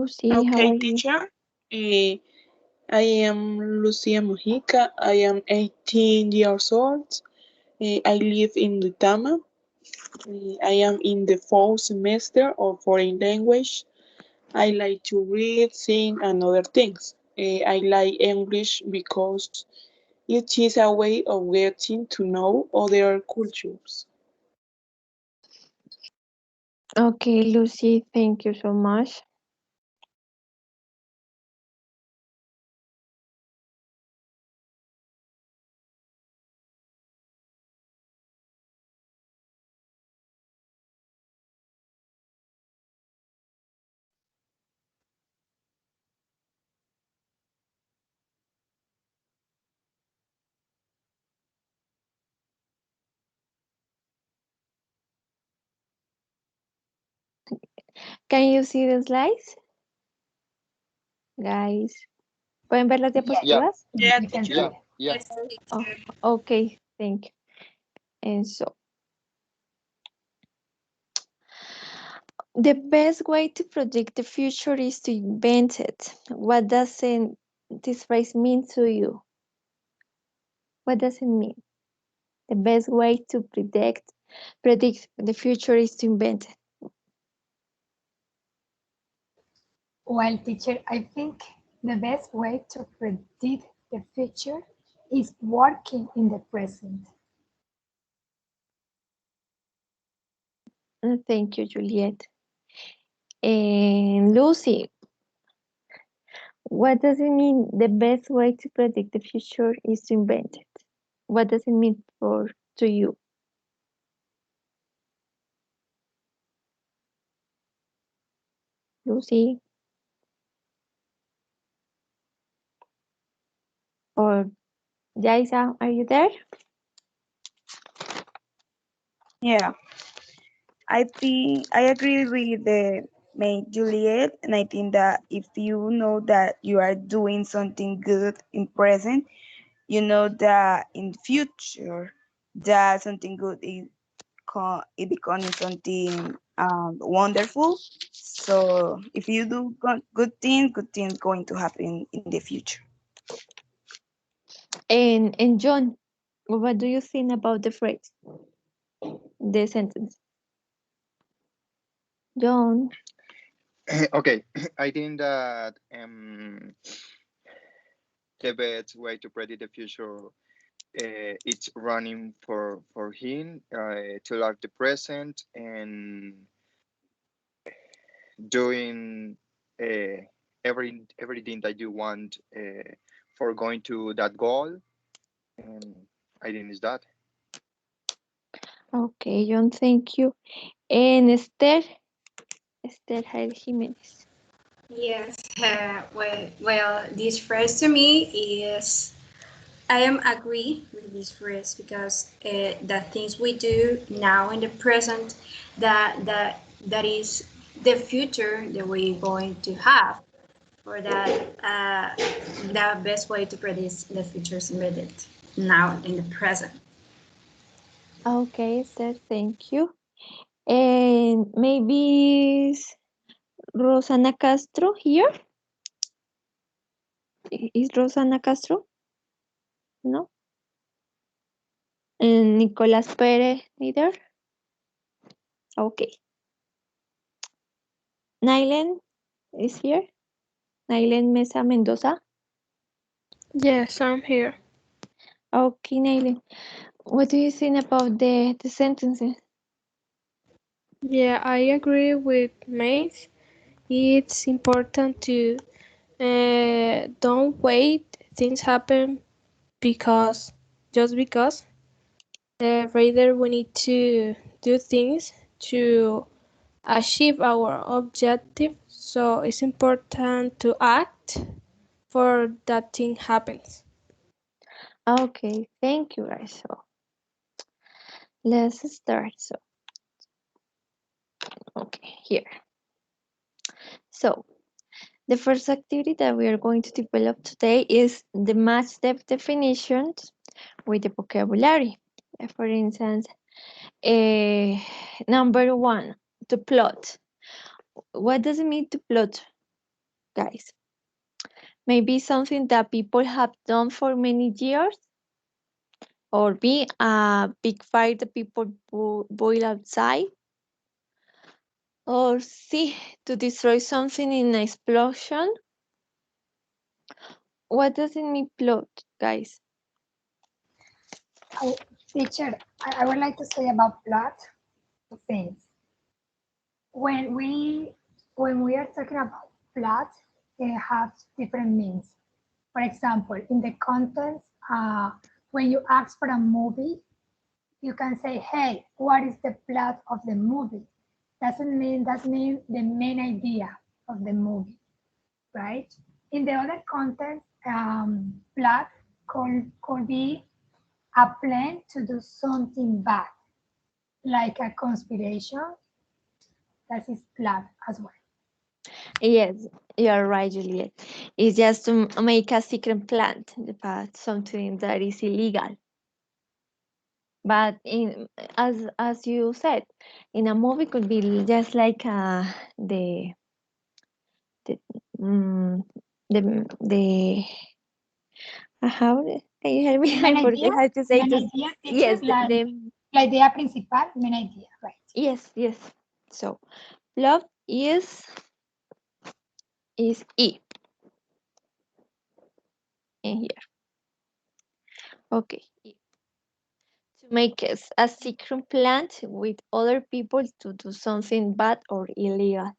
Lucy, how Okay, are you? teacher. Eh, I am Lucia Mujica. I am 18 years old. I live in Lutama. I am in the fall semester of foreign language. I like to read, sing, and other things. I like English because it is a way of getting to know other cultures. Okay, Lucy, thank you so much. Can you see the slides, guys? ¿Pueden ver las Yeah, diapositivas? Yeah, We can teacher. yeah, see. yeah. Oh, okay, thank you. And so, the best way to predict the future is to invent it. What does this phrase mean to you? What does it mean? The best way to predict the future is to invent it. Well, teacher, I think the best way to predict the future is working in the present. Thank you, Juliet. And Lucy, what does it mean the best way to predict the future is to invent it? What does it mean to you? Lucy or Jaisa, are you there? Yeah, I think I agree with the main Juliet, and I think that if you know that you are doing something good in present, you know that in future that something good is it becoming something wonderful. So if you do good things going to happen in the future. And John, what do you think about the phrase, the sentence? John, Okay, I think that the best way to predict the future it's running for him to love the present and doing uh, everything that you want for going to that goal. And I think is that. okay, John, thank you. And Esther Jael Jimenez. Yes, this phrase to me is I am agree with this phrase because the things we do now in the present, that is the future that we're going to have. For that, the best way to predict the future is embedded now in the present. Okay, Esther, thank you. And maybe is Rosana Castro here? Is Rosana Castro? No? And Nicolas Pérez neither? Okay. Nylen is here? Nylen Mesa Mendoza? Yes, I'm here. Okay, Nylen. What do you think about the sentences? Yeah, I agree with Mace. It's important to don't wait things happen because just because. Rather, we need to do things to achieve our objective. So it's important to act for that thing happens. Okay, thank you guys. So let's start. So okay, here. So the first activity that we are going to develop today is the match the definitions with the vocabulary. For instance, number one, to plot. What does it mean to plot? guys? Maybe something that people have done for many years, or B, a big fire that people boil outside, or C, to destroy something in an explosion. What does it mean plot, guys? I, teacher, I would like to say about plot two things. When we are talking about plot, it has different meanings. For example, in the contents, when you ask for a movie, you can say, "Hey, what is the plot of the movie?" That means the main idea of the movie, right? In the other context, plot could be a plan to do something bad, like a conspiration. That is plot as well. Yes, you're right, Juliet. It's just to make a secret plan about something that is illegal. But as you said, in a movie could be just like the mm, the how can you help me? The I forget how to say main this. idea, teacher, Yes, the la idea principal, main idea, right? yes. So love is E in here. Okay. E. To make a secret plan with other people to do something bad or illegal.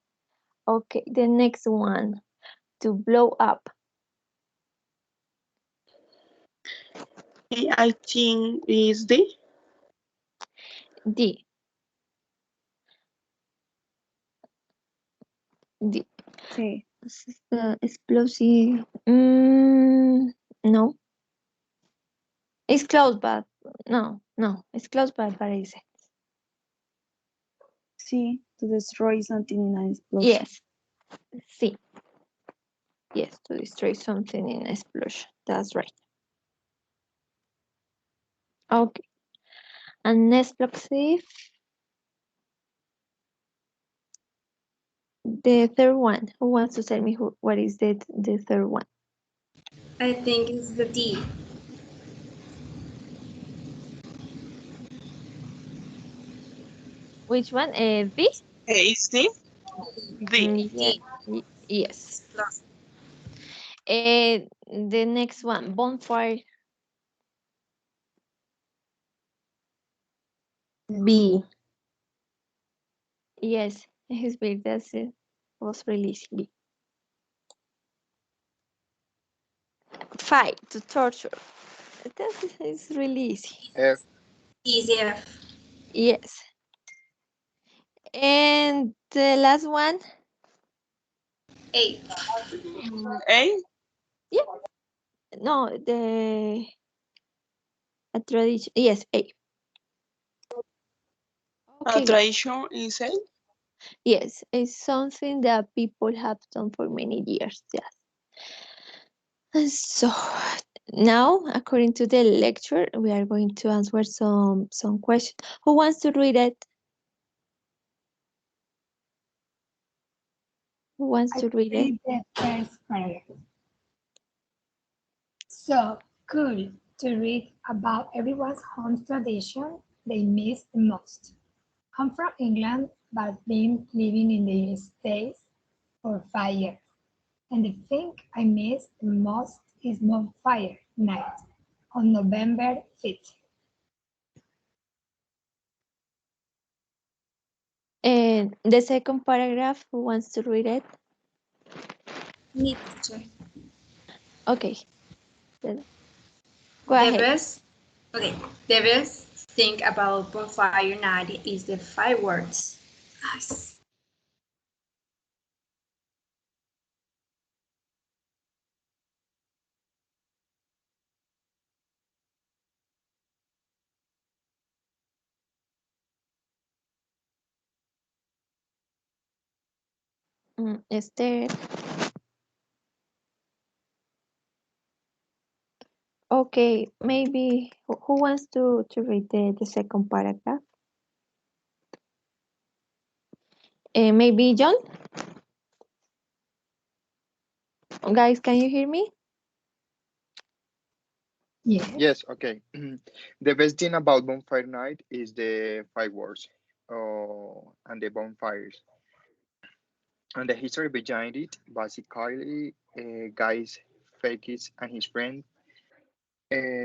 Okay, the next one, to blow up. I think is D. D. Sí. Explosive. No, it's close, but no, it's close, but parece. Sí, to destroy something in an explosion. Yes, C. Yes, to destroy something in explosion. That's right. Okay, and explosive. The third one. Who wants to tell me what is the third one? I think it's the D. Which one? B? is D. Yeah. D. Yes. Explosive. The next one, bonfire. B. Yes, it's big. That's it. Was really easy. Fight to torture. That is really easy. F. Easy F. Yes. And the last one, A. A. yeah. No, the a tradition. Yes, A. A Okay, guys. tradition is A. Yes, it's something that people have done for many years. Yes. And so now, according to the lecture, we are going to answer some questions. Who wants to read it? Who wants I to read it? read the first paragraph. So cool to read about everyone's home tradition they miss the most. I'm from England, but been living in the United States for 5 years. And the thing I miss the most is bonfire night on November 5th. And the second paragraph, who wants to read it? Me, teacher. Okay, then go The ahead. best, okay, the best thing about bonfire night is the fireworks. Nice. Esther. Okay, maybe who wants to read the second paragraph? Maybe John? Guys, can you hear me? Yes. Yes, okay. The best thing about bonfire night is the fireworks, and the bonfires. And the history behind it, basically, guys, Fakis and his friend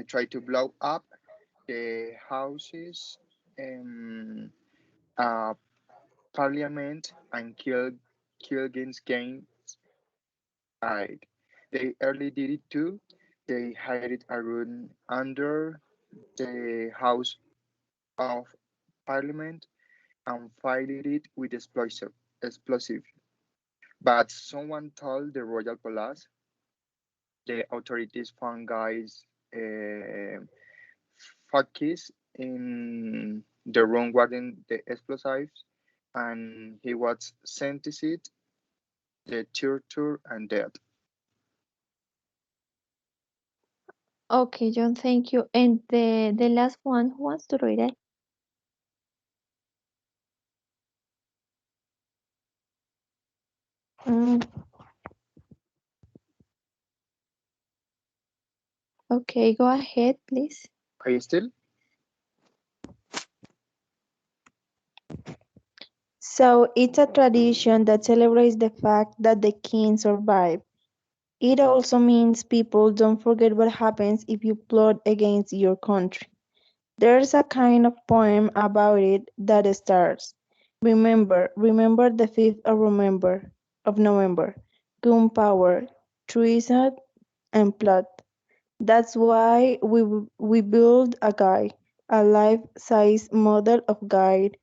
try to blow up the houses, um, uh, parliament, and kill against gang side. They early did it too. They hid it around under the House of Parliament and filled it with explosive. But someone told the royal police. The authorities found guys Fakis in the room guarding the explosives, and he was sentenced to torture and death. Okay, John, thank you. And the last one, who wants to read it? Mm, okay, go ahead, please. Are you still? So it's a tradition that celebrates the fact that the king survived. It also means people don't forget what happens if you plot against your country. There's a kind of poem about it that starts, remember, remember the 5th of November, gunpowder, treason, and plot. That's why we build a guide, a life-size model of guide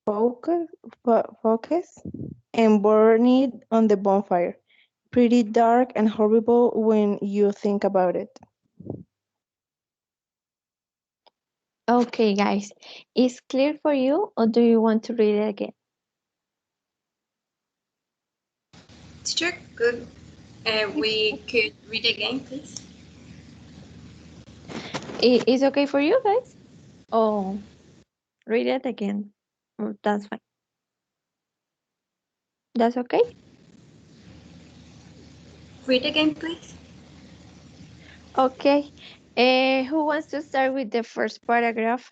focus, focus and burn it on the bonfire. Pretty dark and horrible when you think about it. Okay, guys, is clear for you, or do you want to read it again? Teacher, good. We could read again, please. Is okay for you, guys? Oh, read it again. Oh, that's fine. That's okay. Read again, please. Okay. Who wants to start with the first paragraph?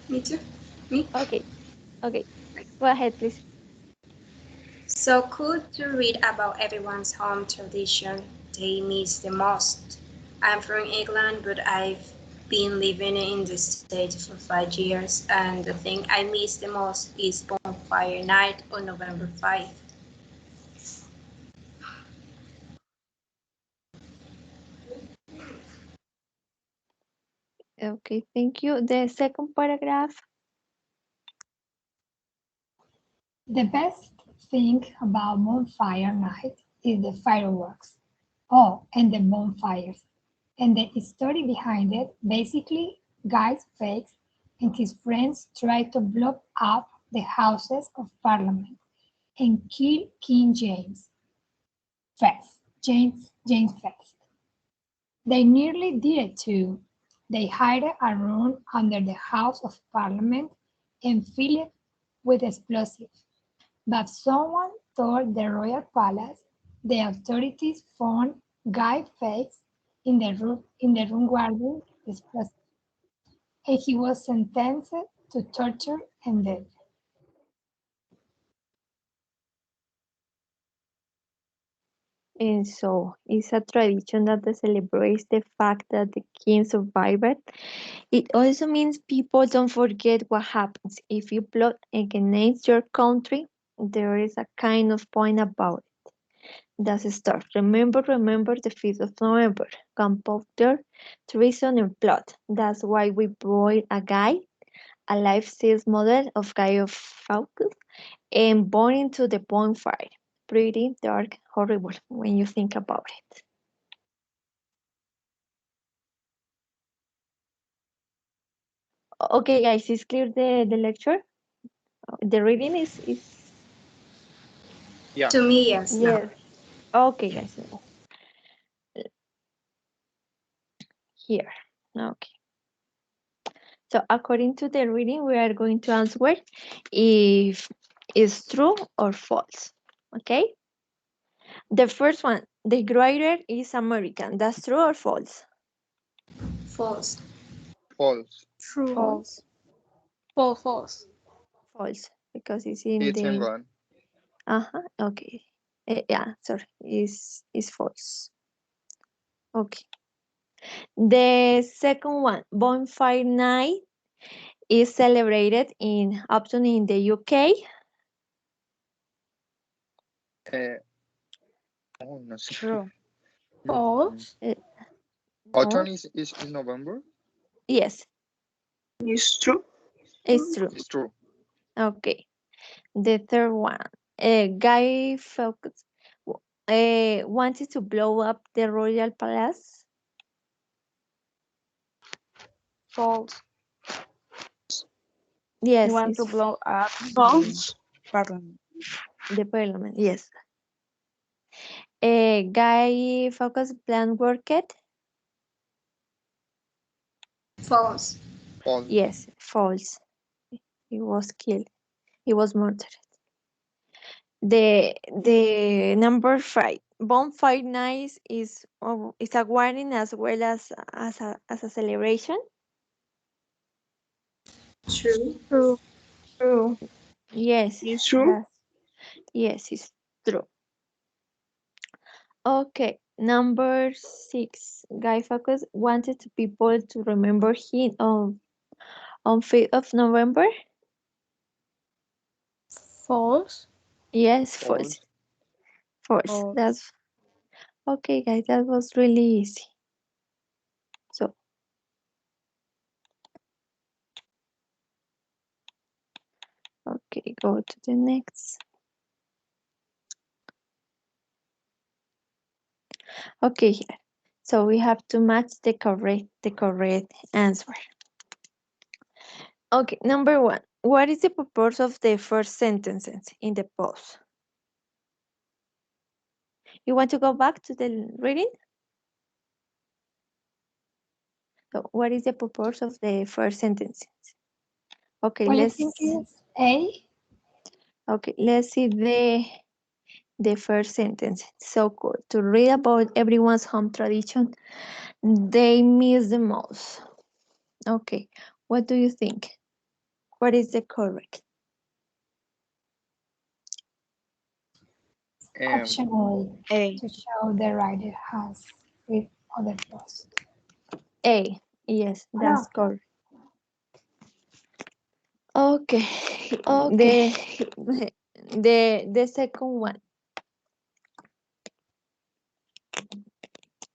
Me too. Me. Okay. Okay. Go ahead, please. So cool to read about everyone's home tradition they miss the most. I'm from England, but I've been living in the States for 5 years, and the thing I miss the most is bonfire night on November 5th. Okay, thank you. The second paragraph. The best thing about bonfire night is the fireworks. Oh, and the bonfires. And the story behind it, basically, Guy Fawkes and his friends tried to blow up the Houses of Parliament and kill King James first. James first. They nearly did it too. They hid a room under the House of Parliament and filled it with explosives. But someone told the royal palace the authorities found Guy Fawkes in the room guarding the explosives, and he was sentenced to torture and death. And so it's a tradition that celebrates the fact that the king survived. It also means people don't forget what happens if you plot against your country. There is a kind of point about it. That's start. Remember, remember the 5th of November. Gunpowder, treason, and plot. That's why we boil a guy, a life-size model of Guy of Fawkes, and born into the bonfire. Pretty dark, horrible when you think about it. Okay, guys, is clear the lecture? The reading is Yeah. To me, yes, now. yes. Okay, guys, here. Okay. So according to the reading, we are going to answer if is true or false. Okay. The first one, the writer is American. That's true or false? False. False. True. False. False, false. False, because it's in It's the. England. Okay. Yeah, sorry. Is false. Okay. The second one, Bonfire Night, is celebrated in autumn in the UK. Uh, oh, no sé. True. Mm, False. Uh, Autumn no. is November. Yes, It's true. it's true. It's true. Okay. The third one, Guy Fawkes wanted to blow up the royal palace. False. You Yes, want to it's blow up the False. parliament. the parliament. Yes. Guy Fawkes plan worked. False. False. Yes, false. He was killed. He was murdered. The number five, bonfire night is a warning as well as a celebration. True. True. True. Yes, It's true. that's yes, it's true. Okay, number six, Guy Fawkes wanted people to remember him on 5th of November. False. Yes, false, False. false. False. That's okay, guys. That was really easy. So okay, go to the next. Okay, here. So we have to match the correct answer. Okay, number one. What is the purpose of the first sentences in the post? You want to go back to the reading? So what is the purpose of the first sentences? Okay, Well, I think it's A. let's see the first sentence. So cool. To read about everyone's home tradition they miss the most. Okay, what do you think? What is the correct? Um, Option A, A. to show the writer has with other posts. A. Yes, Oh, no, that's correct. Okay. Okay. The the second one.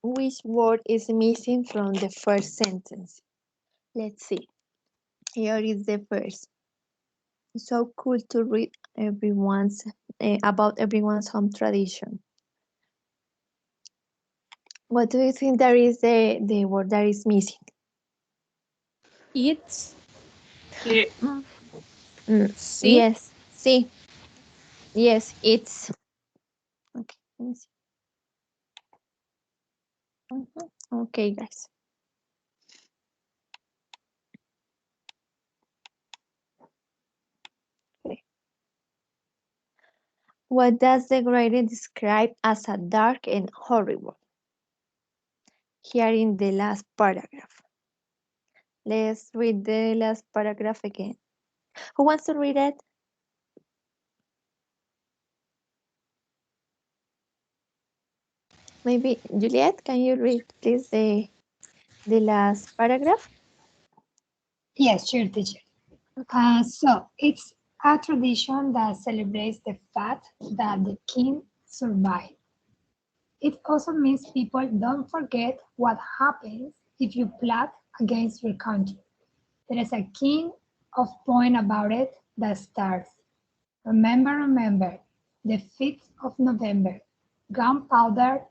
Which word is missing from the first sentence? Let's see. Here is the first. So cool to read everyone's about everyone's home tradition. What do you think that is the word that is missing? It's. Yeah. Mm, mm, See. yes, see, yes, it's okay. Let me see. Mhm. Okay, guys. Okay. What does the writer describe as a dark and horrible? Here in the last paragraph. Let's read the last paragraph again. Who wants to read it? Maybe Juliet, can you read please the last paragraph? yes, sure, teacher. Okay. So it's a tradition that celebrates the fact that the king survived. It also means people don't forget what happens if you plot against your country. There is a king of poem about it that starts. Remember, remember, the 5th of November, gunpowder,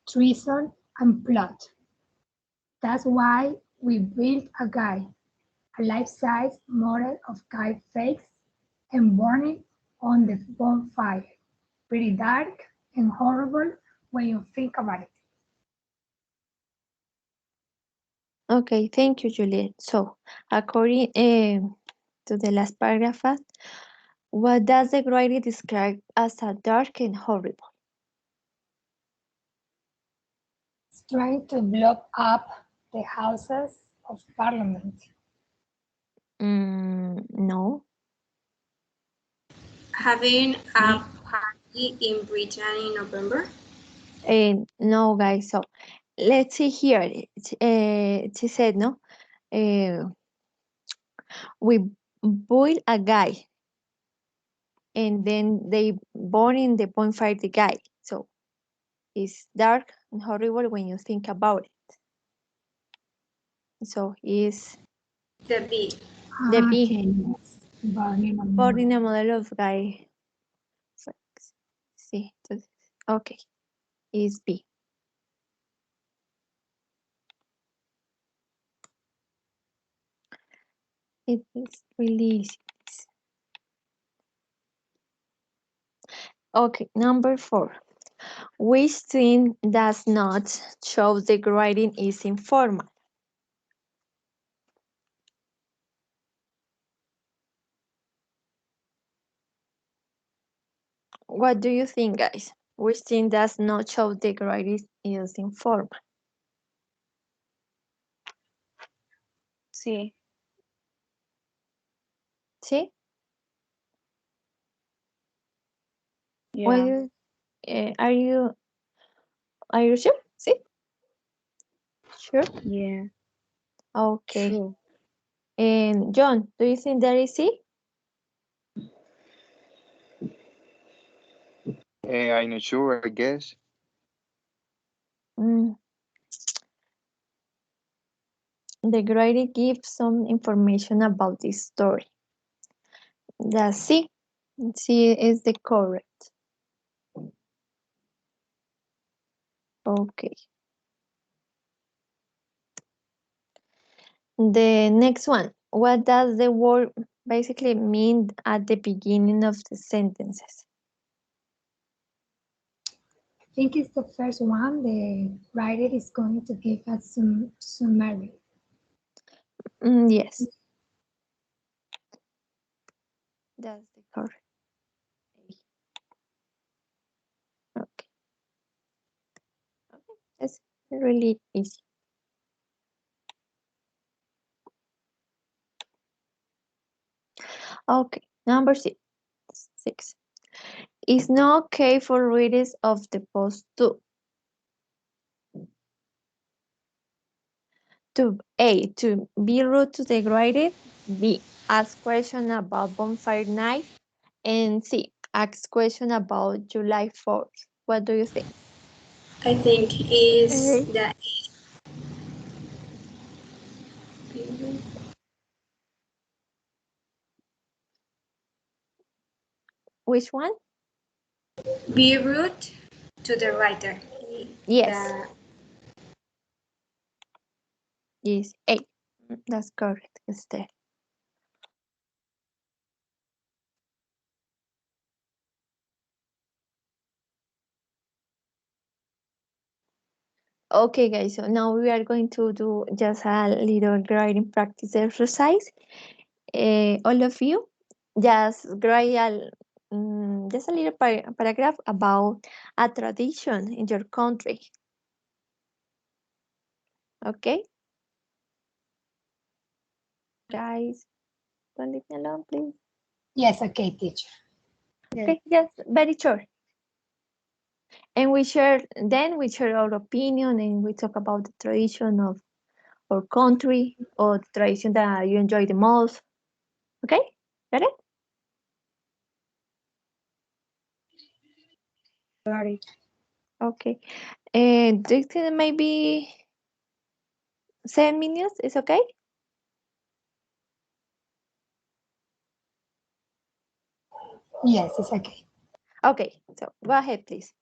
treason, and plot. That's why we built a guide, a life-size model of Guy Fawkes and burning on the bonfire. Pretty dark and horrible when you think about it. Okay, thank you, Juliet. So, according to the last paragraph, What does the writing describe as a dark and horrible? It's trying to blow up the houses of parliament. No. Having a Me, party in Britain in November. No, guys. So let's see here. She said, no. Uh, we boil a guy, and then they burn in the bonfire the guy. So it's dark and horrible when you think about it. So it's The bee. the bee Okay, yes. Burning a burning model. a model of guy. See, okay, is B. It is really easy. Okay, number 4. Which thing does not show the writing is informal? What do you think, guys? Which thing does not show the writing is informal? sí, See? Why yeah, do, are you sure? See? Sure? yeah, Okay. true. And John, do you think that is C? I'm not sure, I guess. Mm, the writing gives some information about the story. The C. C is the correct. Okay. The next one. What does the word basically mean at the beginning of the sentences? I think it's the first one. The writer is going to give us some summary. Yes, that's the correct. Okay. Okay. It's really easy. Okay. Number 6. 6. It's not okay for readers of the post to A. To be rude to the writer. B. Ask question about bonfire night. And C. Ask question about July 4th. What do you think? I think is A. the Which one? be rude to the writer. Yes, The yes, A. That's correct, Esther. Okay, guys, so now we are going to do just a little writing practice exercise. All of you, just write just a little paragraph about a tradition in your country. Okay, guys, don't leave me alone, please. Yes, okay, teacher. Yes. Okay, just very short. And then we share our opinion and we talk about the tradition of our country or the tradition that you enjoy the most. Okay, got it? Got it. Okay. And do you think maybe 7 minutes is okay? Yes, it's okay. Okay, so go ahead, please.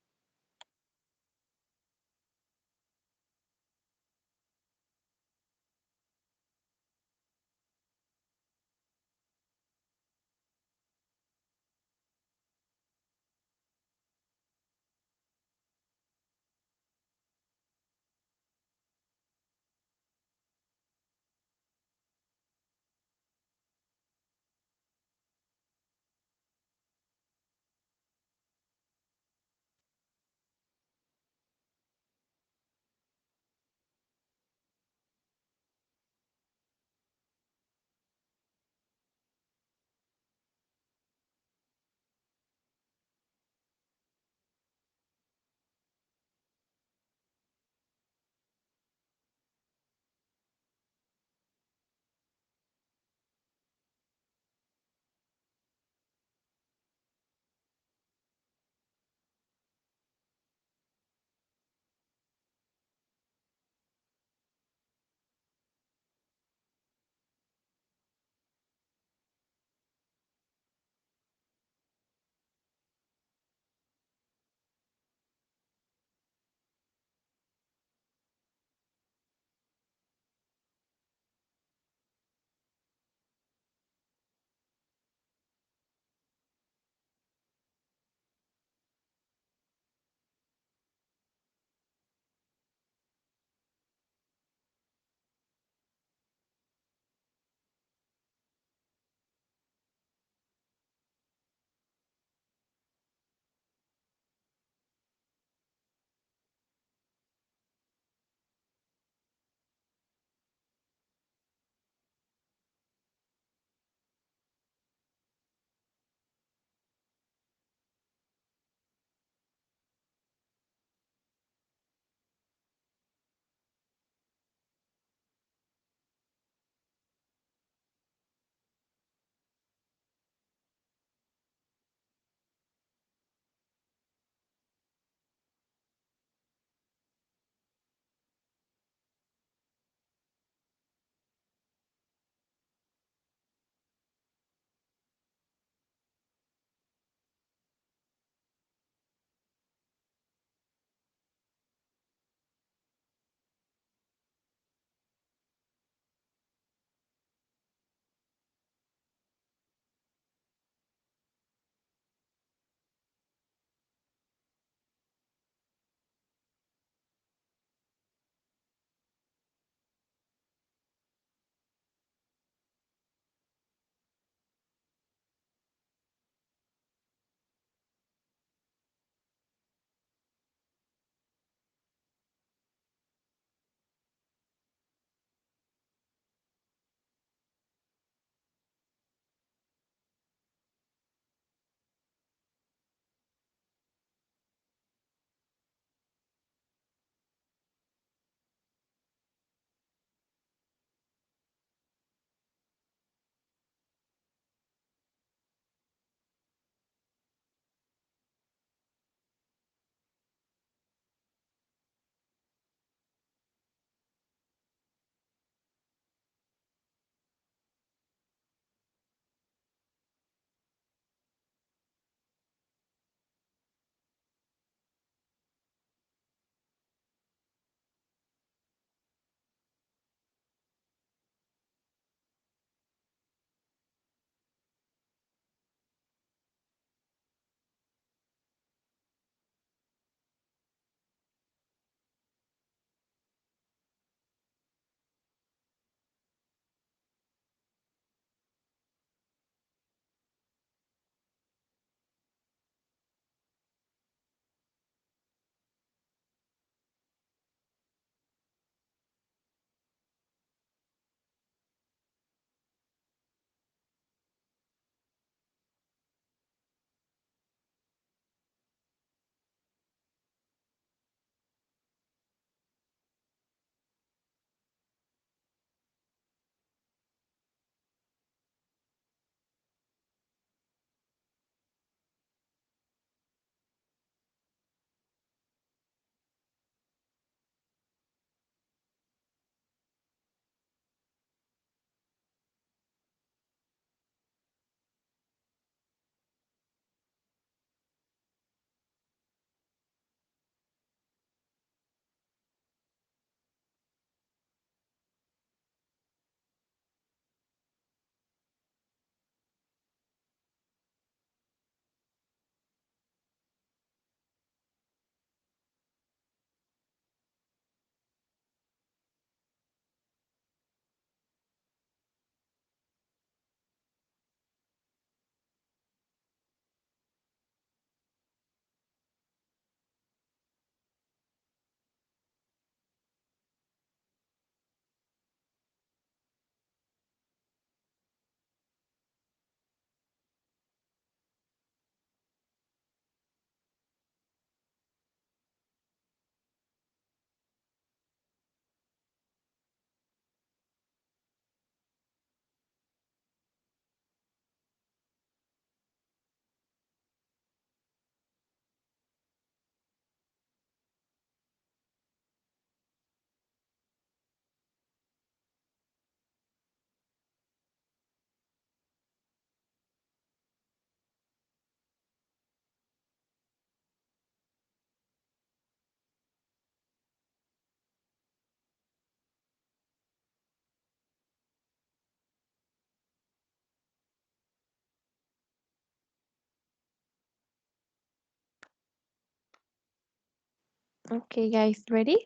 Okay, guys, ready?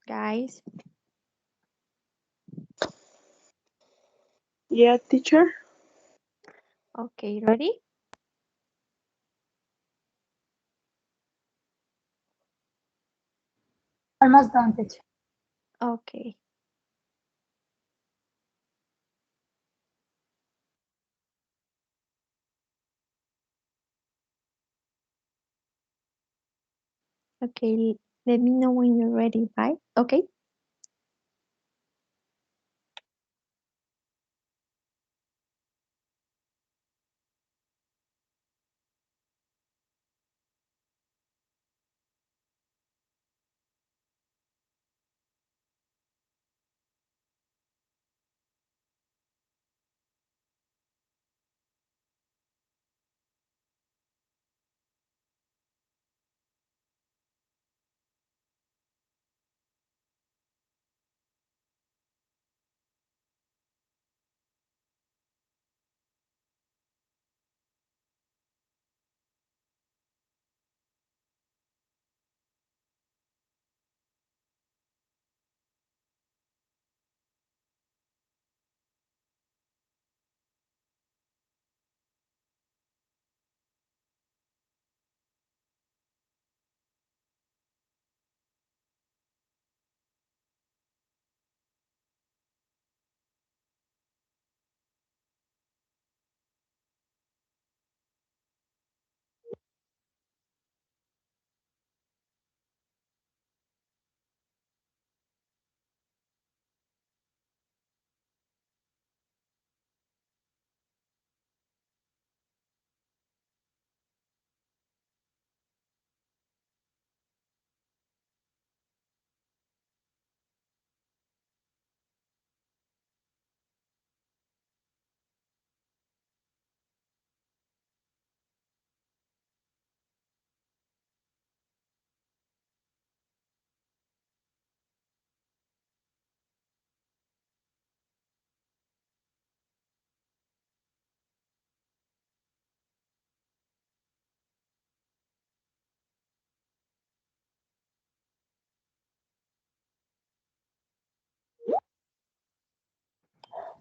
Guys, Yeah, teacher. okay, ready? Almost done, teacher. Okay. Okay, let me know when you're ready, right? Okay.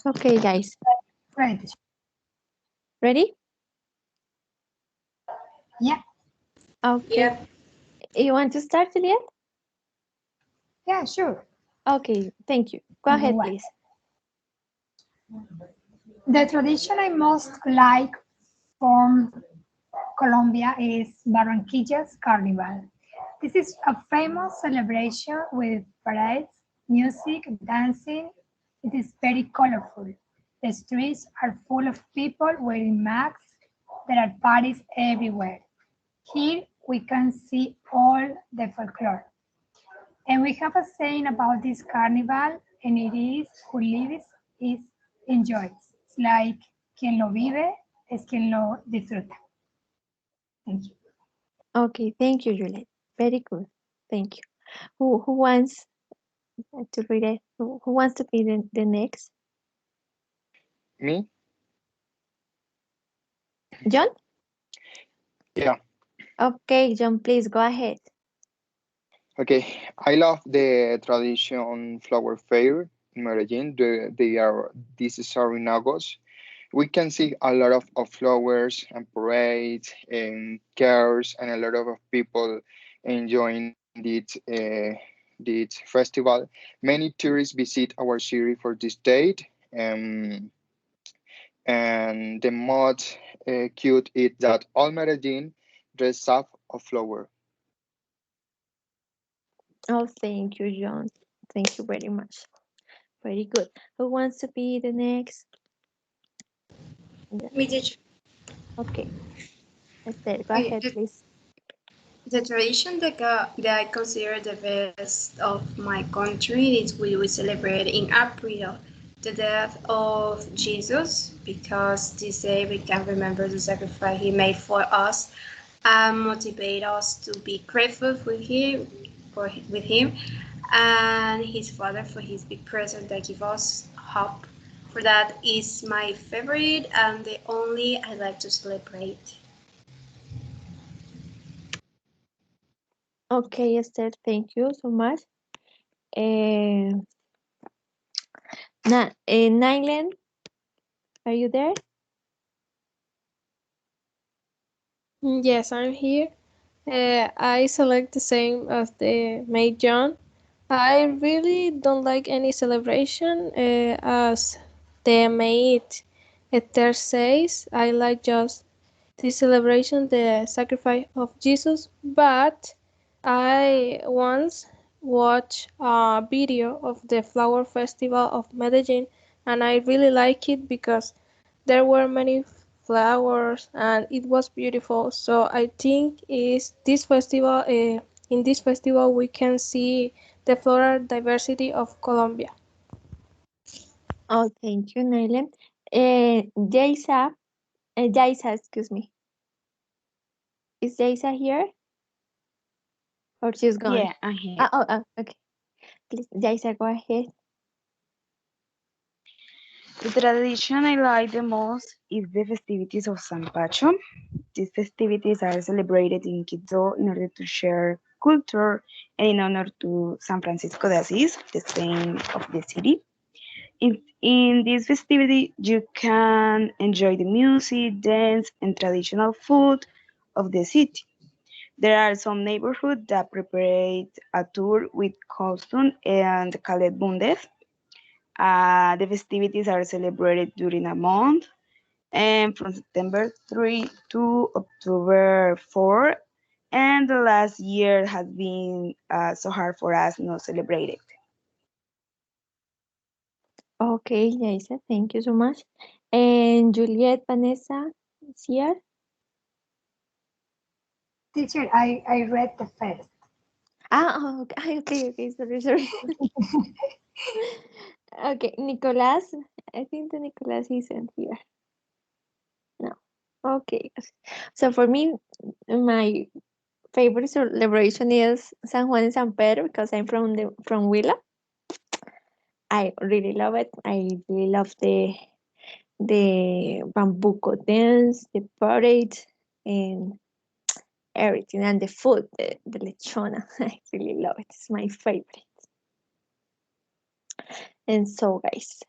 Okay, guys, Right, teacher. ready? Yeah, Okay. Yep. You want to start, Juliet? yeah, sure. Okay, thank you. Go ahead, Well, please. the tradition I most like from Colombia is Barranquilla's Carnival. This is a famous celebration with parades, music, dancing. It is very colorful. The streets are full of people wearing masks. There are parties everywhere. Here we can see all the folklore. And we have a saying about this carnival, and it is who lives is enjoys. It's like quien lo vive es quien lo disfruta. Thank you. Okay, thank you, Juliet. Very good. Thank you. Who wants to read it? Who wants to be the next? Me? John? Yeah. Okay, John, please go ahead. Okay. I love the tradition flower fair in Medellin. This is our in August. We can see a lot of flowers and parades and cars and a lot of people enjoying this festival. Many tourists visit our city for this date. Um, and the most cute is that all Medellin dress up of flower. Oh, thank you, John. Thank you very much. Very good. Who wants to be the next? Yeah. Me teach. Okay, Esther, go Okay, ahead, please. the tradition that I consider the best of my country is we celebrate in April the death of Jesus because this day we can remember the sacrifice he made for us and motivate us to be grateful with him and his father for his big present that give us hope For that is my favorite and the only I like to celebrate. Okay, Esther, thank you so much. Uh, Nyland, are you there? Yes, I'm here. I select the same as the May John. I really don't like any celebration as the maid Esther says. I like just the celebration, the sacrifice of Jesus. But I once watched a video of the flower festival of Medellin, and I really like it because there were many flowers and it was beautiful. So I think is this festival. In this festival, we can see the floral diversity of Colombia. Oh, thank you, Nyland. Jaisa, Jaisa, excuse me. Is Jaisa here or she's gone? Yeah, I'm here. Okay. Please, Jaisa, go ahead. The tradition I like the most is the festivities of San Pacho. These festivities are celebrated in Quito in order to share culture and in honor to San Francisco de Asís, the saint of the city. In this festivity, you can enjoy the music, dance, and traditional food of the city. There are some neighborhoods that prepare a tour with costume and called bundes. The festivities are celebrated during a month and from September 3 to October 4. And the last year has been so hard for us not celebrate it. Okay, Jaisa, thank you so much. And Juliet, Vanessa is here. Teacher, I read the first. Okay, okay, sorry, sorry. Okay, Nicolas. I think the Nicolas isn't here. No. Okay. So for me, my favorite celebration is San Juan and San Pedro because I'm from Huila. I really love it. I really love the bambuco dance, the parade, and everything, and the food, the lechona. I really love it. It's my favorite. And so guys,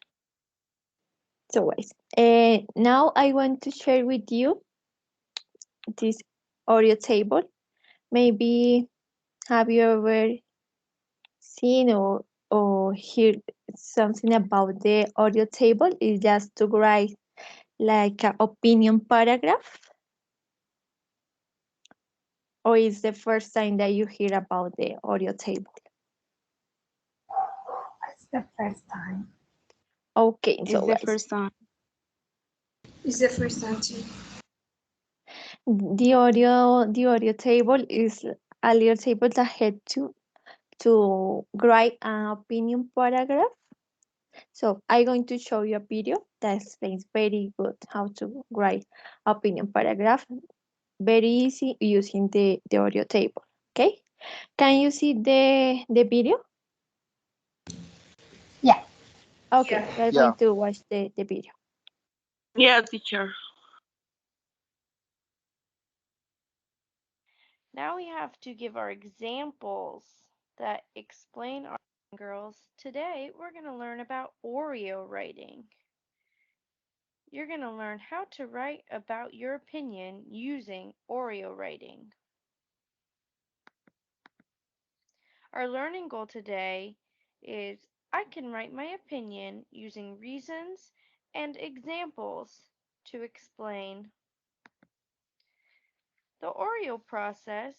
now I want to share with you this Oreo table. Maybe have you ever seen or heard something about the Oreo table? It's just to write like an opinion paragraph, or is the first time that you hear about the Oreo table? It's the first time. Okay, It's so the guys, first time. It's the first time too. the Oreo table is a little table that had to write an opinion paragraph. So I'm going to show you a video that explains very good how to write opinion paragraph. Very easy using the audio table. Okay. Can you see the video? Yeah. Okay, Yeah. we're Yeah. going to watch the video. Yeah, teacher. Now we have to give our examples that explain our girls. Today we're going to learn about Oreo writing. You're going to learn how to write about your opinion using Oreo writing. Our learning goal today is I can write my opinion using reasons and examples to explain. The Oreo process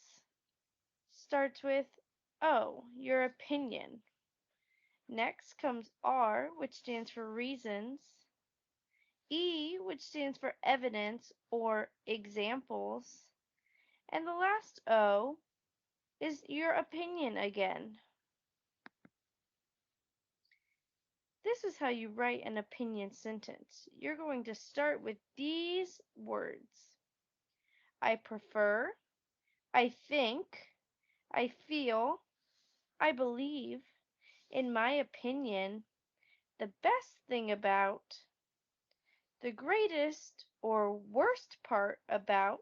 starts with O, your opinion. Next comes R, which stands for reasons. E, which stands for evidence or examples. And the last O is your opinion again. This is how you write an opinion sentence. You're going to start with these words: I prefer, I think, I feel, I believe, in my opinion, the best thing about, the greatest or worst part about,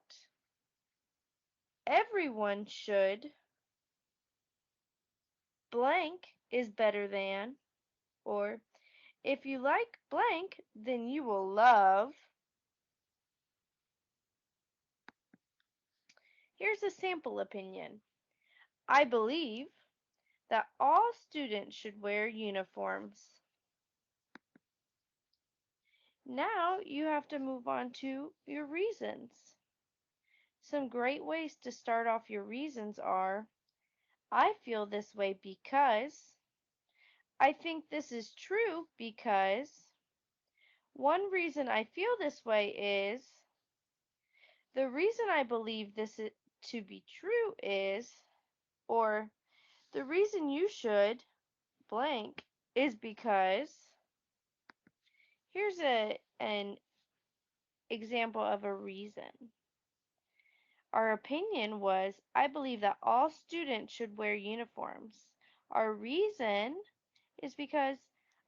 everyone should, blank is better than, or if you like blank, then you will love. Here's a sample opinion. I believe that all students should wear uniforms. Now you have to move on to your reasons. Some great ways to start off your reasons are, I feel this way because, I think this is true because, one reason I feel this way is, the reason I believe this to be true is, or the reason you should blank is because. Here's an example of a reason. Our opinion was, I believe that all students should wear uniforms. Our reason is because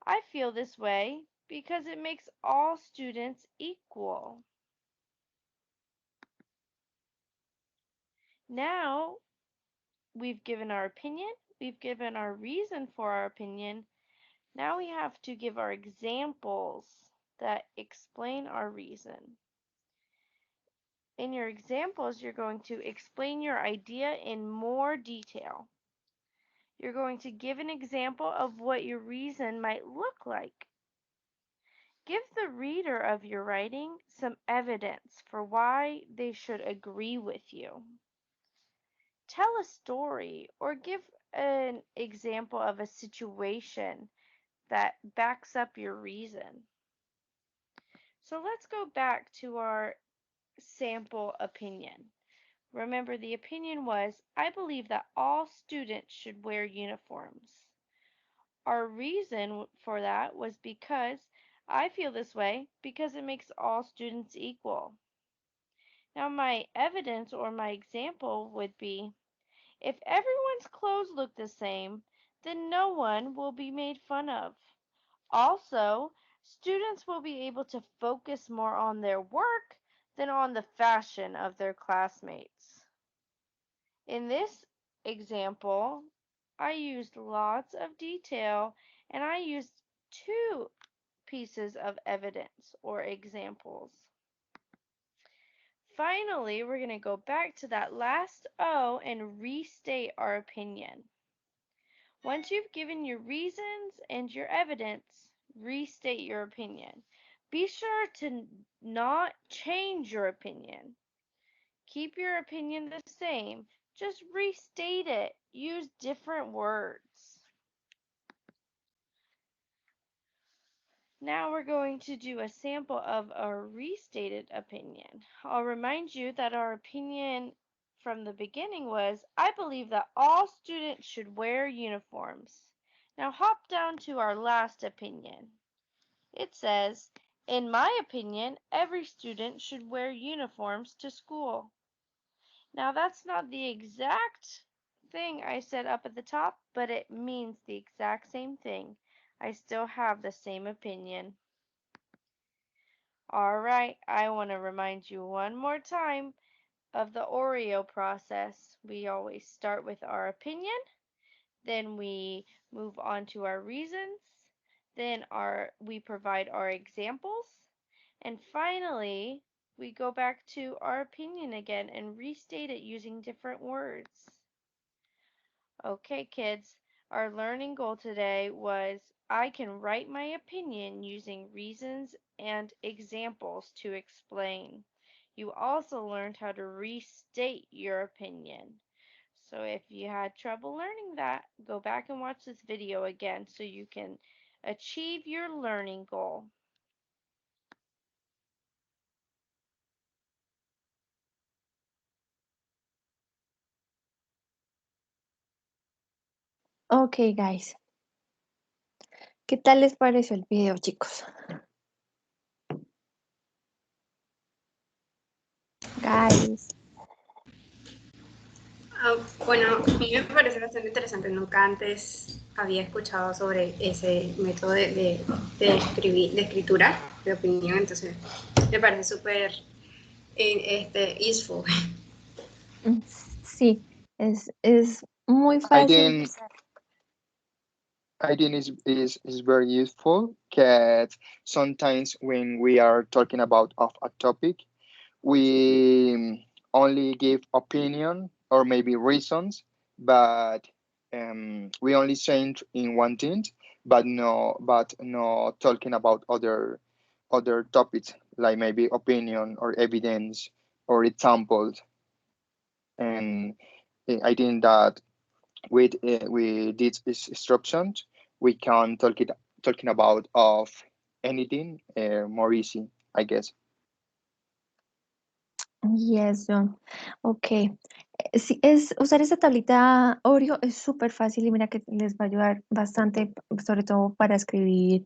I feel this way because it makes all students equal. Now we've given our opinion, we've given our reason for our opinion. Now we have to give our examples that explain our reason. In your examples, you're going to explain your idea in more detail. You're going to give an example of what your reason might look like. Give the reader of your writing some evidence for why they should agree with you. Tell a story or give an example of a situation that backs up your reason. So let's go back to our sample opinion. Remember, the opinion was, I believe that all students should wear uniforms. Our reason for that was because I feel this way because it makes all students equal. Now, my evidence or my example would be, if everyone's clothes look the same, then no one will be made fun of. Also, students will be able to focus more on their work than on the fashion of their classmates. In this example, I used lots of detail and I used two pieces of evidence or examples. Finally, we're going to go back to that last O and restate our opinion. Once you've given your reasons and your evidence, restate your opinion. Be sure to not change your opinion. Keep your opinion the same. Just restate it. Use different words. Now we're going to do a sample of our restated opinion. I'll remind you that our opinion from the beginning was, I believe that all students should wear uniforms. Now hop down to our last opinion. It says, in my opinion, every student should wear uniforms to school. Now that's not the exact thing I said up at the top, but it means the exact same thing. I still have the same opinion. Alright, I want to remind you one more time of the Oreo process. We always start with our opinion, then we move on to our reasons, then we provide our examples, and finally we go back to our opinion again and restate it using different words. Okay, kids, our learning goal today was, I can write my opinion using reasons and examples to explain. You also learned how to restate your opinion. So if you had trouble learning that, go back and watch this video again so you can achieve your learning goal. Okay, guys. ¿Qué tal les pareció el video, chicos? Guys. Bueno, a mí me parece bastante interesante. Nunca antes había escuchado sobre ese método de escritura, de opinión, entonces me parece súper useful. Sí, es muy I fácil de think usar. I think is very useful because sometimes when we are talking about of a topic, we only give opinion or maybe reasons, but we only change in one thing, but no talking about other topics like maybe opinion or evidence or examples. And I think that with these instructions, we can talking about of anything more easy, I guess. Yes, John. Ok. Sí, usar esa tablita Oreo es súper fácil y mira que les va a ayudar bastante, sobre todo para escribir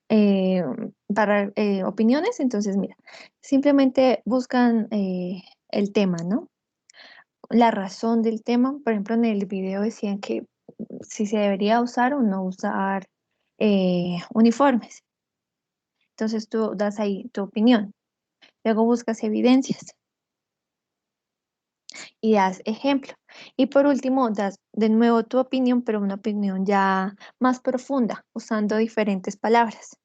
eh, para opiniones. Entonces, mira, simplemente buscan el tema, ¿no? La razón del tema. Por ejemplo, en el video decían que si se debería usar o no usar uniformes. Entonces tú das ahí tu opinión. Luego buscas evidencias y das ejemplo. Y por último, das de nuevo tu opinión, pero una opinión ya más profunda, usando diferentes palabras.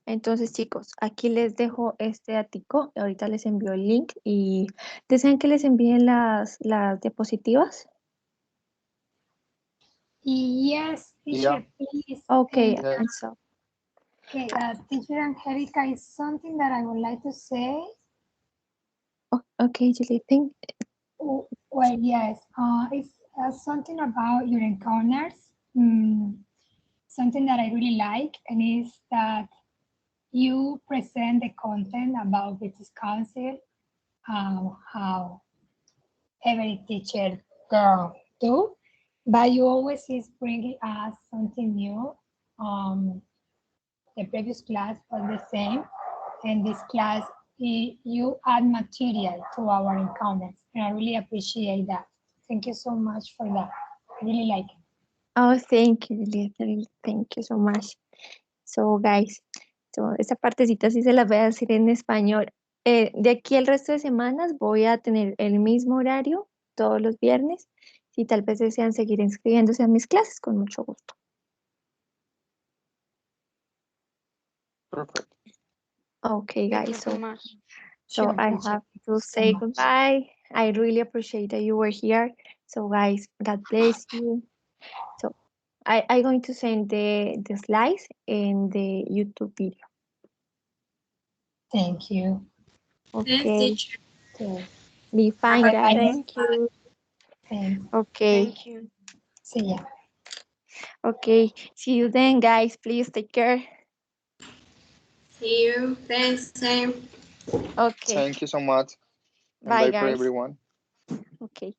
Entonces, chicos, aquí les dejo este ático. Ahorita les envío el link y desean que les envíen las diapositivas. Yes, Yeah. teacher, please. Okay, And Yes. and so okay, teacher Angelica, is something that I would like to say. okay, Julie, think. Well, yes, it's something about your encounters. Something that I really like, and is that you present the content about British Council, how every teacher do, but you always is bringing us something new. The previous class was the same, and this class you add material to our encounters, and I really appreciate that. Thank you so much for that. I really like it. Oh, thank you, Juliet. Thank you so much. So, guys, so, esta partecita sí se la voy a decir en español. De aquí el resto de semanas voy a tener el mismo horario todos los viernes. Si tal vez desean seguir inscribiéndose a mis clases, con mucho gusto. Perfect. Okay, Thank you guys. so much. So Sure, I teacher. have Thank to you so say much. goodbye. I really appreciate that you were here. So, guys, God bless you. So I'm going to send the slides in the YouTube video. Thank you. Thanks, Okay, teacher. Okay. be Have fine, a Bye, guys. guys. Thank you. Thanks. Okay, Thank you. See ya. okay. See you then, guys. Please take care. see you. Thanks, same. Okay, Thank you so much, and bye, bye for guys. everyone. Okay,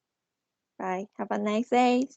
bye. Have a nice day.